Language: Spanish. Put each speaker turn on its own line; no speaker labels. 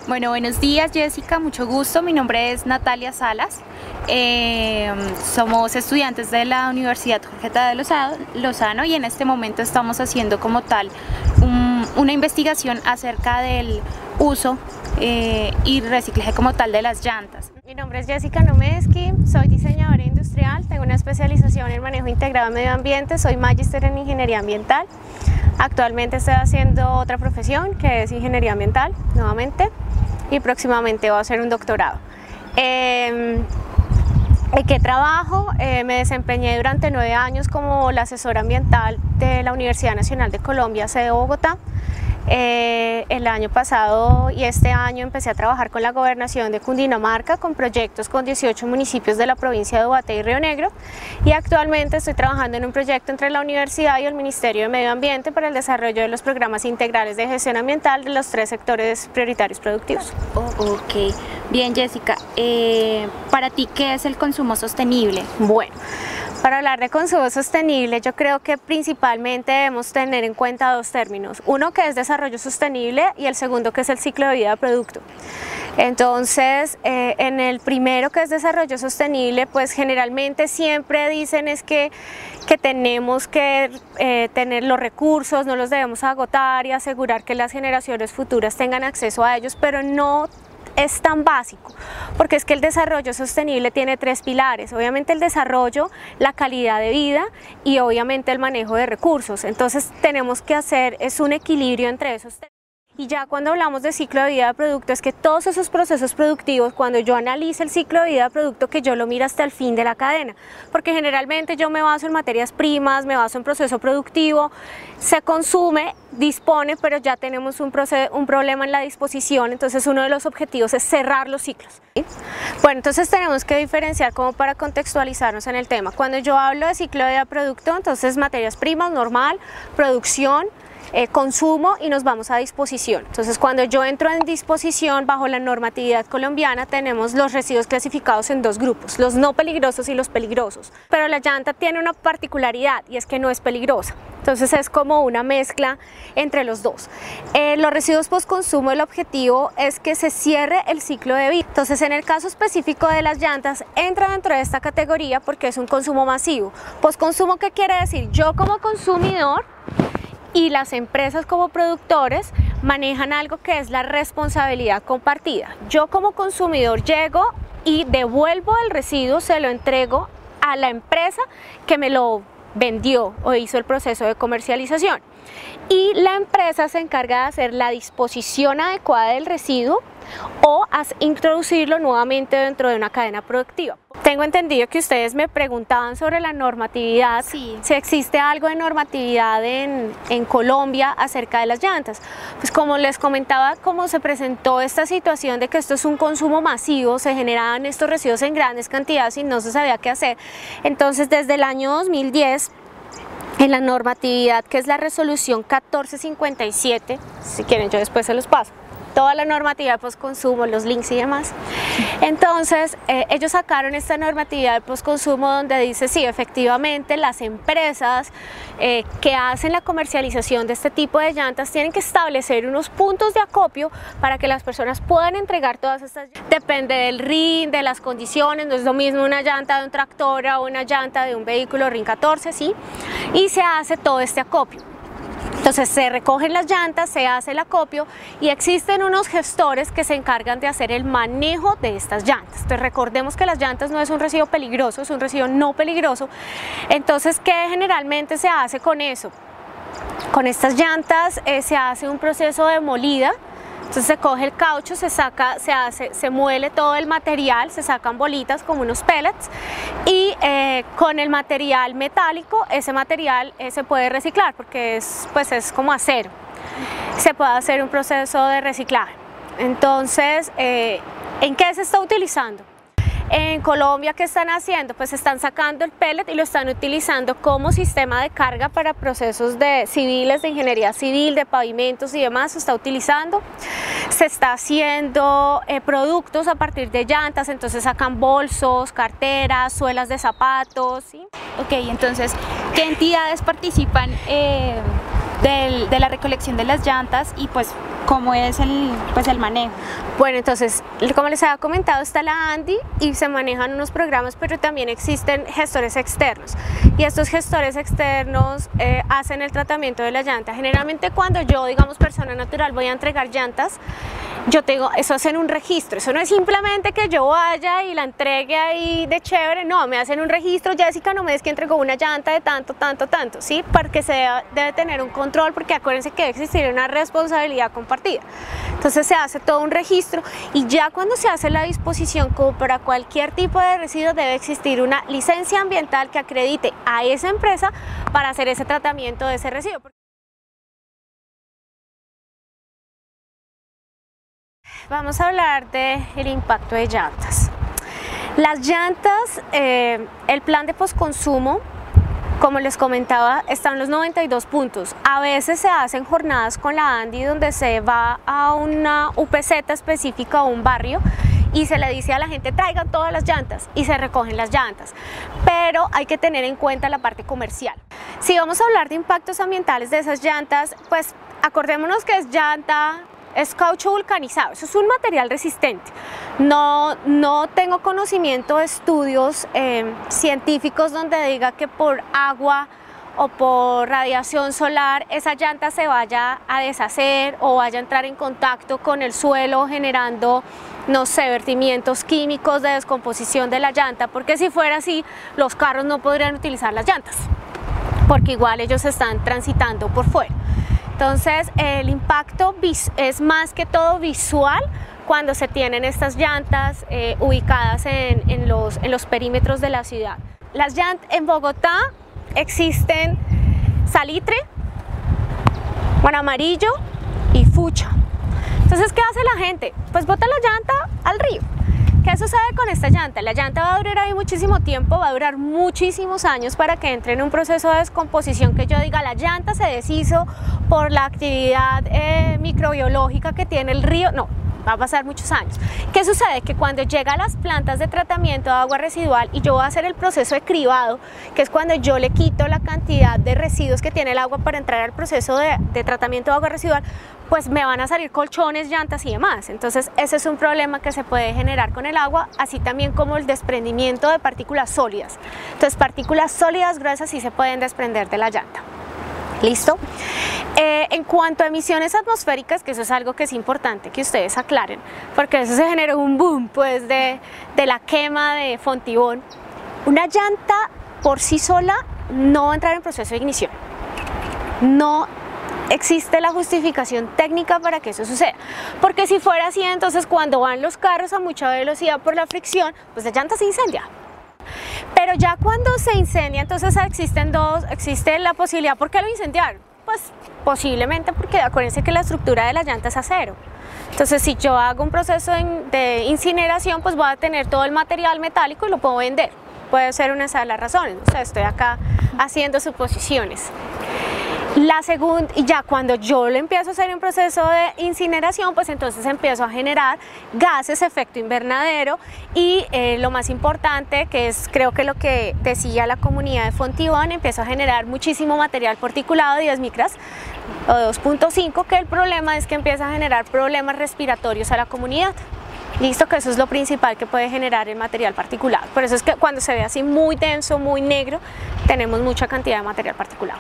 Bueno, buenos días Jessica, mucho gusto. Mi nombre es Natalia Salas. Somos estudiantes de la Universidad Jorge Tadeo Lozano y en este momento estamos haciendo como tal una investigación acerca del uso y reciclaje como tal de las llantas.
Mi nombre es Jessica Nomeski, soy diseñadora industrial, tengo una especialización en manejo integrado de medio ambiente, soy magíster en ingeniería ambiental. Actualmente estoy haciendo otra profesión que es ingeniería ambiental nuevamente y próximamente voy a hacer un doctorado. ¿En qué trabajo? Me desempeñé durante 9 años como la asesora ambiental de la Universidad Nacional de Colombia, sede Bogotá. El año pasado y este año empecé a trabajar con la Gobernación de Cundinamarca con proyectos con 18 municipios de la provincia de Boatá y Río Negro, y actualmente estoy trabajando en un proyecto entre la universidad y el Ministerio de Medio Ambiente para el desarrollo de los programas integrales de gestión ambiental de los 3 sectores prioritarios productivos.
Ok, bien Jessica, para ti, ¿qué es el consumo sostenible?
Bueno, para hablar de consumo sostenible yo creo que principalmente debemos tener en cuenta 2 términos, uno que es desarrollo sostenible y el segundo que es el ciclo de vida del producto. Entonces, en el primero, que es desarrollo sostenible, pues generalmente siempre dicen es que tenemos que tener los recursos, no los debemos agotar y asegurar que las generaciones futuras tengan acceso a ellos, pero no es tan básico, porque es que el desarrollo sostenible tiene 3 pilares, obviamente el desarrollo, la calidad de vida y obviamente el manejo de recursos. Entonces tenemos que hacer un equilibrio entre esos 3. Y ya cuando hablamos de ciclo de vida de producto, es que todos esos procesos productivos, cuando yo analice el ciclo de vida de producto, que yo lo mire hasta el fin de la cadena, porque generalmente yo me baso en materias primas, me baso en proceso productivo, se consume, dispone, pero ya tenemos un problema en la disposición, entonces uno de los objetivos es cerrar los ciclos. ¿Sí? Bueno, entonces tenemos que diferenciar como para contextualizarnos en el tema. Cuando yo hablo de ciclo de vida de producto, entonces materias primas, normal, producción, consumo y nos vamos a disposición. Entonces cuando yo entro en disposición bajo la normatividad colombiana tenemos los residuos clasificados en 2 grupos, los no peligrosos y los peligrosos, pero la llanta tiene una particularidad y es que no es peligrosa, entonces es como una mezcla entre los 2. Los residuos postconsumo, el objetivo es que se cierre el ciclo de vida, entonces en el caso específico de las llantas entra dentro de esta categoría porque es un consumo masivo. Postconsumo, ¿qué quiere decir? Yo como consumidor y las empresas como productores manejan algo que es la responsabilidad compartida. Yo como consumidor llego y devuelvo el residuo, se lo entrego a la empresa que me lo vendió o hizo el proceso de comercialización. Y la empresa se encarga de hacer la disposición adecuada del residuo o introducirlo nuevamente dentro de una cadena productiva. Tengo entendido que ustedes me preguntaban sobre la normatividad,
Sí.
si existe algo de normatividad en Colombia acerca de las llantas. Pues como les comentaba, como se presentó esta situación de que esto es un consumo masivo, se generaban estos residuos en grandes cantidades y no se sabía qué hacer. Entonces desde el año 2010, en la normatividad que es la resolución 1457, si quieren yo después se los paso, toda la normatividad de postconsumo, los links y demás. Entonces ellos sacaron esta normatividad de postconsumo donde dice sí, efectivamente las empresas que hacen la comercialización de este tipo de llantas tienen que establecer unos puntos de acopio para que las personas puedan entregar todas estas llantas. Depende del RIN, de las condiciones, no es lo mismo una llanta de un tractor o una llanta de un vehículo RIN 14, ¿sí? Y se hace todo este acopio. Entonces se recogen las llantas, se hace el acopio y existen unos gestores que se encargan de hacer el manejo de estas llantas. Entonces recordemos que las llantas no es un residuo peligroso, es un residuo no peligroso. Entonces, ¿qué generalmente se hace con eso? Con estas llantas se hace un proceso de molida. Entonces se coge el caucho, se muele todo el material, se sacan bolitas como unos pellets y con el material metálico, ese material se puede reciclar porque es como acero. Se puede hacer un proceso de reciclaje. Entonces, ¿en qué se está utilizando? En Colombia, ¿qué están haciendo? Pues están sacando el pellet y lo están utilizando como sistema de carga para procesos civiles, de ingeniería civil, de pavimentos y demás. Se está utilizando. Se está haciendo productos a partir de llantas, entonces sacan bolsos, carteras, suelas de zapatos, ¿sí?
Ok, entonces, ¿qué entidades participan de la recolección de las llantas y pues cómo es el manejo.
Bueno, entonces, como les había comentado, está la ANDI y se manejan unos programas, pero también existen gestores externos. Y estos gestores externos hacen el tratamiento de la llanta. Generalmente cuando yo, digamos, persona natural, voy a entregar llantas, yo tengo, eso hacen un registro. Eso no es simplemente que yo vaya y la entregue ahí de chévere, no, me hacen un registro. Jessica Nomedes que entregó una llanta de tanto, ¿sí? Porque debe tener un control, porque acuérdense que debe existir una responsabilidad compartida. Entonces se hace todo un registro y ya cuando se hace la disposición, como para cualquier tipo de residuo, debe existir una licencia ambiental que acredite a esa empresa para hacer ese tratamiento de ese residuo. Vamos a hablar del impacto de llantas. Las llantas, el plan de postconsumo, como les comentaba, están los 92 puntos. A veces se hacen jornadas con la ANDI donde se va a una UPZ específica o un barrio y se le dice a la gente traigan todas las llantas y se recogen las llantas, pero hay que tener en cuenta la parte comercial. Si vamos a hablar de impactos ambientales de esas llantas, pues acordémonos que es caucho vulcanizado, eso es un material resistente. No tengo conocimiento de estudios científicos donde diga que por agua o por radiación solar esa llanta se vaya a deshacer o vaya a entrar en contacto con el suelo generando, no sé, vertimientos químicos de descomposición de la llanta, porque si fuera así los carros no podrían utilizar las llantas, porque igual ellos están transitando por fuera. Entonces el impacto es más que todo visual cuando se tienen estas llantas ubicadas en los perímetros de la ciudad. Las llantas en Bogotá existen salitre, amarillo y fucha. Entonces, ¿qué hace la gente? Pues bota la llanta al río. ¿Qué sucede con esta llanta? La llanta va a durar ahí muchísimo tiempo, va a durar muchísimos años para que entre en un proceso de descomposición que yo diga la llanta se deshizo por la actividad microbiológica que tiene el río. No, va a pasar muchos años. ¿Qué sucede? Que cuando llega a las plantas de tratamiento de agua residual y yo voy a hacer el proceso de cribado, que es cuando yo le quito la cantidad de residuos que tiene el agua para entrar al proceso de tratamiento de agua residual, pues me van a salir colchones, llantas y demás. Entonces ese es un problema que se puede generar con el agua, así también como el desprendimiento de partículas sólidas. Entonces partículas sólidas gruesas sí se pueden desprender de la llanta. ¿Listo? En cuanto a emisiones atmosféricas, que eso es algo que es importante que ustedes aclaren, porque eso se generó un boom pues de la quema de Fontibón. Una llanta por sí sola no va a entrar en proceso de ignición. No existe la justificación técnica para que eso suceda, porque si fuera así, entonces cuando van los carros a mucha velocidad por la fricción, pues la llanta se incendia. Pero ya cuando se incendia, entonces existe la posibilidad. ¿Por qué lo incendiaron? Pues posiblemente porque acuérdense que la estructura de la llanta es acero. Entonces si yo hago un proceso de incineración, pues voy a tener todo el material metálico y lo puedo vender. Puede ser una de las razones, o sea, estoy acá haciendo suposiciones. La segunda, y ya cuando yo le empiezo a hacer un proceso de incineración, pues entonces empiezo a generar gases, efecto invernadero y lo más importante, que es creo que lo que decía la comunidad de Fontibón, empiezo a generar muchísimo material particulado de 10 micras o 2.5, que el problema es que empieza a generar problemas respiratorios a la comunidad. Listo, que eso es lo principal que puede generar el material particulado. Por eso es que cuando se ve así muy denso, muy negro, tenemos mucha cantidad de material particulado.